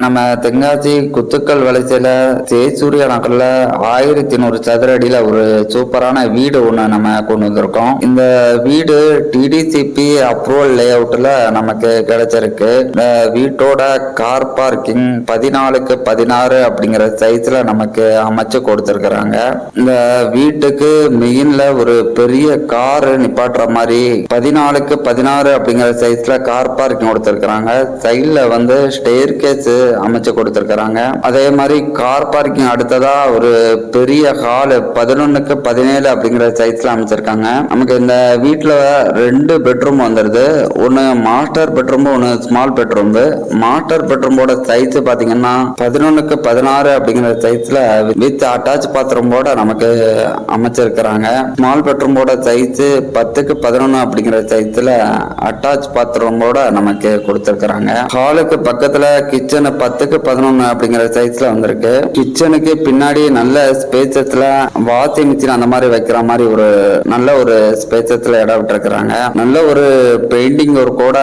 நம்ம தென்காசி குத்துக்கல் வலசையில தேசூரிய நகர்ல 1100 சதுர அடியில ஒரு சூப்பரான வீடு ஒண்ணு நம்ம கொண்டு வந்திருக்கோம். இந்த வீடு டிடிசிபி அப்ரூவல் லே அவுட்ல நமக்கு கிடைச்சிருக்கு. இந்த வீட்டோட கார் பார்க்கிங் 14க்கு 16 அப்படிங்கிற சைஸ்ல நமக்கு அமைச்சு கொடுத்திருக்கிறாங்க. இந்த வீட்டுக்கு மெயின்ல ஒரு பெரிய கார் நிப்பாட்டுற மாதிரி 14க்கு 16 அப்படிங்கிற சைஸ்ல கார் பார்க்கிங் கொடுத்திருக்கிறாங்க. சைட்ல வந்து ஸ்டேர் கேஸ் அமைச்சு கொடுத்திருக்கிறாங்க. அதே மாதிரி கார் பார்க்கிங் அடுத்ததா ஒரு பெரிய ஹால் 11க்கு 17 அப்படிங்கிற சைஸ்ல அமைச்சிருக்காங்க. நமக்கு இந்த வீட்டுல 2 பெட்ரூம் வந்துருது. ஒன்னு மாஸ்டர் பெட்ரூம், ஒன்னு ஸ்மால் பெட்ரூம். மாஸ்டர் பெட்ரூமோட சைஸ் பாத்தீங்கன்னா 11க்கு 16 அப்படிங்கிற சைஸ்ல வித் அட்டாச் பாத்ரூமோட நமக்கு அமைச்சிருக்கிறாங்க. ஸ்மால் பெட்ரூமோட சைஸ் 10க்கு 11 அப்படிங்கிற சைஸ்ல அட்டாச் பாத்ரூமோட நமக்கு கொடுத்திருக்கிறாங்க. ஹாலுக்கு பக்கத்துல கிச்சன் 10க்கு 11 அப்படிங்கிற சைஸ்ல வந்திருக்கு. கிச்சனுக்கு பின்னாடி நல்ல ஸ்பேசஸ்ல வாஷிங் மிஷின் அந்த மாதிரி வைக்கிற மாதிரி ஒரு நல்ல ஒரு ஸ்பேசஸ்ல இடம் விட்டுருக்காங்க. நல்ல ஒரு பெயிண்டிங் ஒரு கூட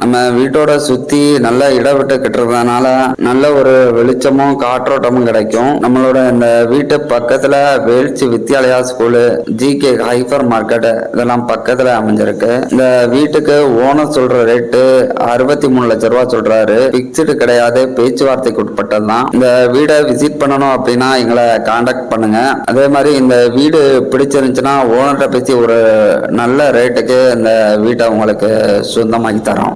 நம்ம வீட்டோட சுத்தி நல்ல இடம் விட்டு கட்டுறதுனால நல்ல ஒரு வெளிச்சமும் காற்றோட்டமும் கிடைக்கும். நம்மளோட இந்த வீட்டு பக்கத்துல Velchi Vidyalaya school, GK hyper market இதெல்லாம் பக்கத்துல அமைஞ்சிருக்கு. இந்த வீட்டுக்கு ஓனர் சொல்ற ரேட்டு 63 லட்சம் ரூபாய் சொல்றாரு. பிக்ஸ்டு கிடையாது, பேச்சுவார்த்தைக்கு உட்பட்டதுதான். இந்த வீடை விசிட் பண்ணணும் அப்படின்னா எங்களை காண்டாக்ட் பண்ணுங்க. அதே மாதிரி இந்த வீடு பிடிச்சிருந்துச்சுன்னா ஓனர்கிட்ட பேசி ஒரு நல்ல ரேட்டுக்கு இந்த வீட்டை உங்களுக்கு சொந்தமாக்கி தரோம்.